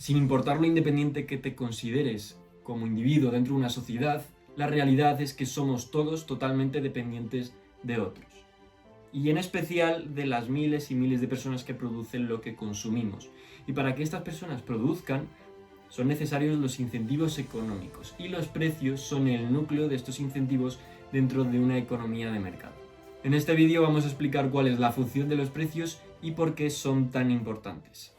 Sin importar lo independiente que te consideres como individuo dentro de una sociedad, la realidad es que somos todos totalmente dependientes de otros. Y en especial de las miles y miles de personas que producen lo que consumimos. Y para que estas personas produzcan, son necesarios los incentivos económicos. Y los precios son el núcleo de estos incentivos dentro de una economía de mercado. En este vídeo vamos a explicar cuál es la función de los precios y por qué son tan importantes.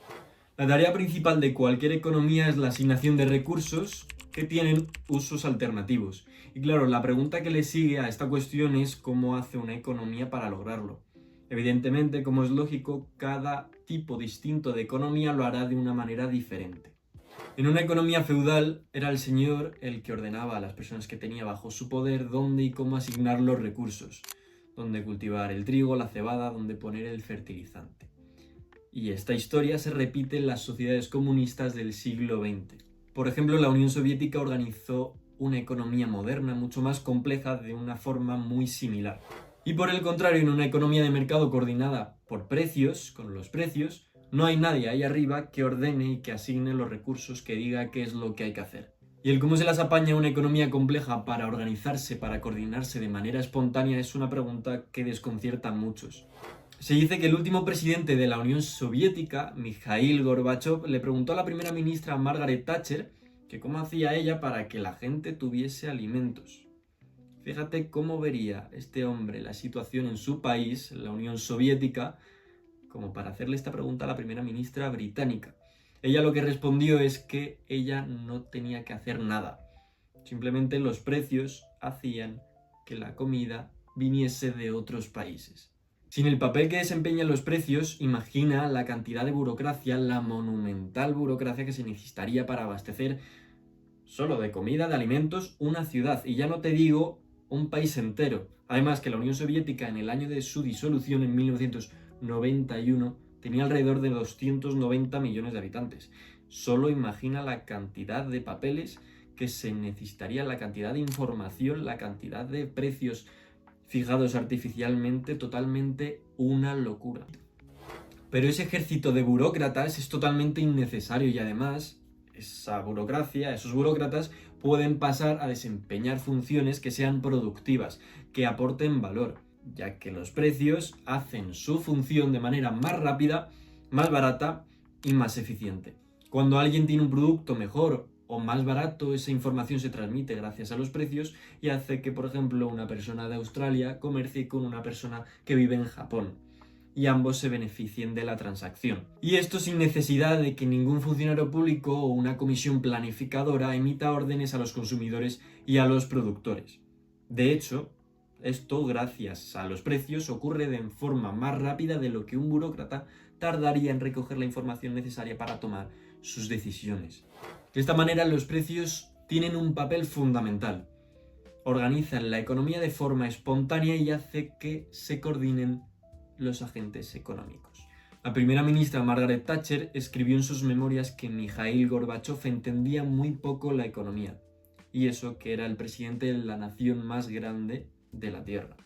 La tarea principal de cualquier economía es la asignación de recursos que tienen usos alternativos. Y claro, la pregunta que le sigue a esta cuestión es cómo hace una economía para lograrlo. Evidentemente, como es lógico, cada tipo distinto de economía lo hará de una manera diferente. En una economía feudal era el señor el que ordenaba a las personas que tenía bajo su poder dónde y cómo asignar los recursos, dónde cultivar el trigo, la cebada, dónde poner el fertilizante. Y esta historia se repite en las sociedades comunistas del siglo XX. Por ejemplo, la Unión Soviética organizó una economía moderna mucho más compleja de una forma muy similar. Y por el contrario, en una economía de mercado coordinada por precios, con los precios, no hay nadie ahí arriba que ordene y que asigne los recursos, que diga qué es lo que hay que hacer. Y el cómo se las apaña una economía compleja para organizarse, para coordinarse de manera espontánea, es una pregunta que desconcierta a muchos. Se dice que el último presidente de la Unión Soviética, Mikhail Gorbachev, le preguntó a la primera ministra Margaret Thatcher que cómo hacía ella para que la gente tuviese alimentos. Fíjate cómo vería este hombre la situación en su país, la Unión Soviética, como para hacerle esta pregunta a la primera ministra británica. Ella lo que respondió es que ella no tenía que hacer nada. Simplemente los precios hacían que la comida viniese de otros países. Sin el papel que desempeñan los precios, imagina la cantidad de burocracia, la monumental burocracia que se necesitaría para abastecer solo de comida, de alimentos, una ciudad. Y ya no te digo un país entero. Además que la Unión Soviética en el año de su disolución, en 1991, tenía alrededor de 290 millones de habitantes. Solo imagina la cantidad de papeles que se necesitaría, la cantidad de información, la cantidad de precios fijados artificialmente, totalmente una locura. Pero ese ejército de burócratas es totalmente innecesario y además esa burocracia, esos burócratas pueden pasar a desempeñar funciones que sean productivas, que aporten valor, ya que los precios hacen su función de manera más rápida, más barata y más eficiente. Cuando alguien tiene un producto mejor o más barato, esa información se transmite gracias a los precios y hace que, por ejemplo, una persona de Australia comercie con una persona que vive en Japón y ambos se beneficien de la transacción. Y esto sin necesidad de que ningún funcionario público o una comisión planificadora emita órdenes a los consumidores y a los productores. De hecho, esto, gracias a los precios, ocurre de forma más rápida de lo que un burócrata tardaría en recoger la información necesaria para tomar sus decisiones. De esta manera, los precios tienen un papel fundamental. Organizan la economía de forma espontánea y hace que se coordinen los agentes económicos. La primera ministra Margaret Thatcher escribió en sus memorias que Mikhail Gorbachev entendía muy poco la economía, y eso que era el presidente de la nación más grande de la Tierra.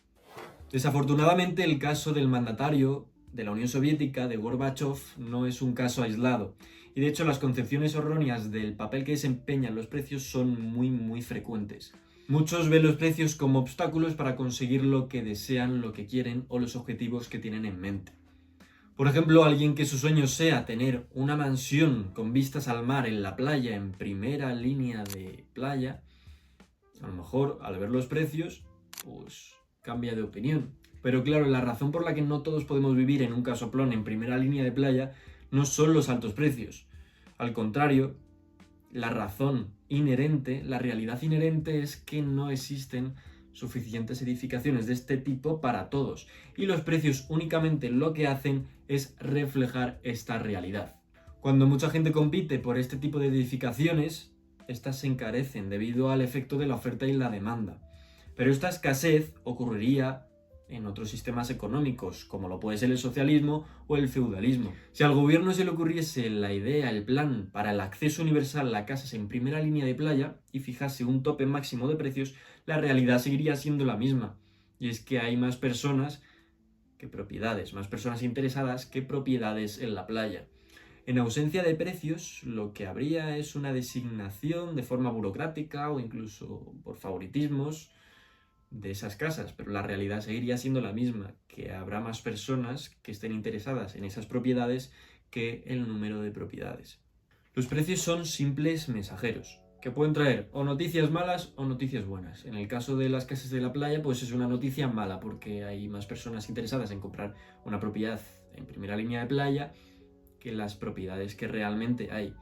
Desafortunadamente, el caso del mandatario de la Unión Soviética, de Gorbachev, no es un caso aislado, y de hecho las concepciones erróneas del papel que desempeñan los precios son muy frecuentes. Muchos ven los precios como obstáculos para conseguir lo que desean, lo que quieren o los objetivos que tienen en mente. Por ejemplo, alguien que su sueño sea tener una mansión con vistas al mar en la playa, en primera línea de playa, a lo mejor al ver los precios, pues cambia de opinión. Pero claro, la razón por la que no todos podemos vivir en un casoplón en primera línea de playa no son los altos precios. Al contrario, la razón inherente, la realidad inherente es que no existen suficientes edificaciones de este tipo para todos. Y los precios únicamente lo que hacen es reflejar esta realidad. Cuando mucha gente compite por este tipo de edificaciones, estas se encarecen debido al efecto de la oferta y la demanda. Pero esta escasez ocurriría en otros sistemas económicos, como lo puede ser el socialismo o el feudalismo. Si al gobierno se le ocurriese la idea, el plan para el acceso universal a casas en primera línea de playa y fijase un tope máximo de precios, la realidad seguiría siendo la misma. Y es que hay más personas que propiedades, más personas interesadas que propiedades en la playa. En ausencia de precios, lo que habría es una designación de forma burocrática o incluso por favoritismos de esas casas, pero la realidad seguiría siendo la misma, que habrá más personas que estén interesadas en esas propiedades que el número de propiedades. Los precios son simples mensajeros, que pueden traer o noticias malas o noticias buenas. En el caso de las casas de la playa, pues es una noticia mala, porque hay más personas interesadas en comprar una propiedad en primera línea de playa que las propiedades que realmente hay.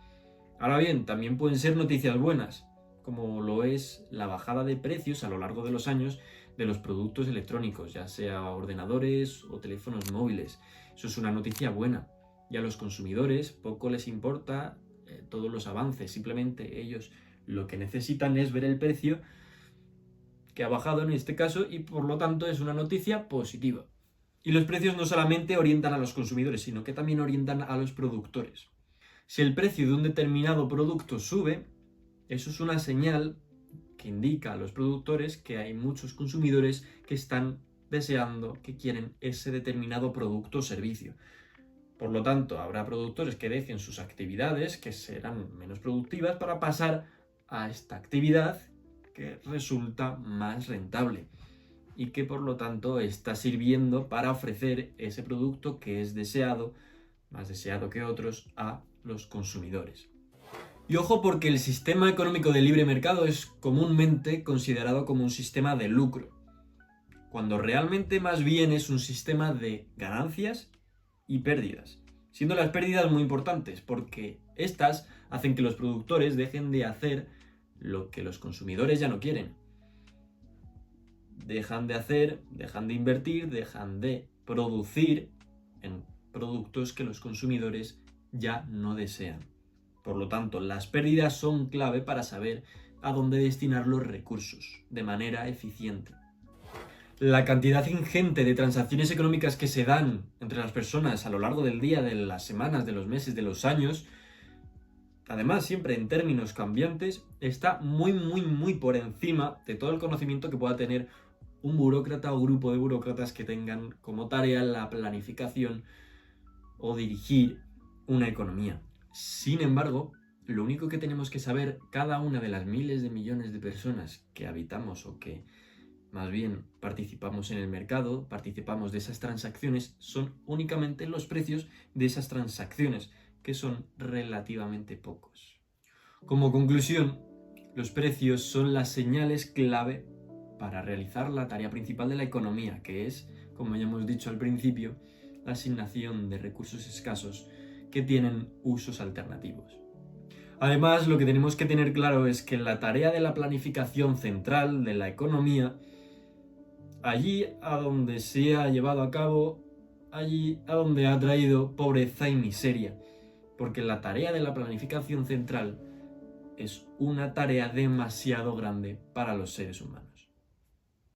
Ahora bien, también pueden ser noticias buenas, como lo es la bajada de precios a lo largo de los años de los productos electrónicos, ya sea ordenadores o teléfonos móviles. Eso es una noticia buena. Y a los consumidores poco les importa todos los avances, simplemente ellos lo que necesitan es ver el precio que ha bajado en este caso y por lo tanto es una noticia positiva. Y los precios no solamente orientan a los consumidores, sino que también orientan a los productores. Si el precio de un determinado producto sube, eso es una señal que indica a los productores que hay muchos consumidores que están deseando, que quieren ese determinado producto o servicio. Por lo tanto, habrá productores que dejen sus actividades, que serán menos productivas, para pasar a esta actividad que resulta más rentable y que por lo tanto está sirviendo para ofrecer ese producto que es deseado, más deseado que otros, a los consumidores. Y ojo, porque el sistema económico de libre mercado es comúnmente considerado como un sistema de lucro, cuando realmente más bien es un sistema de ganancias y pérdidas, siendo las pérdidas muy importantes porque estas hacen que los productores dejen de hacer lo que los consumidores ya no quieren. Dejan de hacer, dejan de invertir, dejan de producir en productos que los consumidores ya no desean. Por lo tanto, las pérdidas son clave para saber a dónde destinar los recursos de manera eficiente. La cantidad ingente de transacciones económicas que se dan entre las personas a lo largo del día, de las semanas, de los meses, de los años, además siempre en términos cambiantes, está muy por encima de todo el conocimiento que pueda tener un burócrata o grupo de burócratas que tengan como tarea la planificación o dirigir una economía. Sin embargo, lo único que tenemos que saber cada una de las miles de millones de personas que habitamos o que más bien participamos en el mercado, participamos de esas transacciones, son únicamente los precios de esas transacciones, que son relativamente pocos. Como conclusión, los precios son las señales clave para realizar la tarea principal de la economía, que es, como ya hemos dicho al principio, la asignación de recursos escasos que tienen usos alternativos. Además, lo que tenemos que tener claro es que la tarea de la planificación central de la economía, allí a donde se ha llevado a cabo, allí a donde ha traído pobreza y miseria, porque la tarea de la planificación central es una tarea demasiado grande para los seres humanos.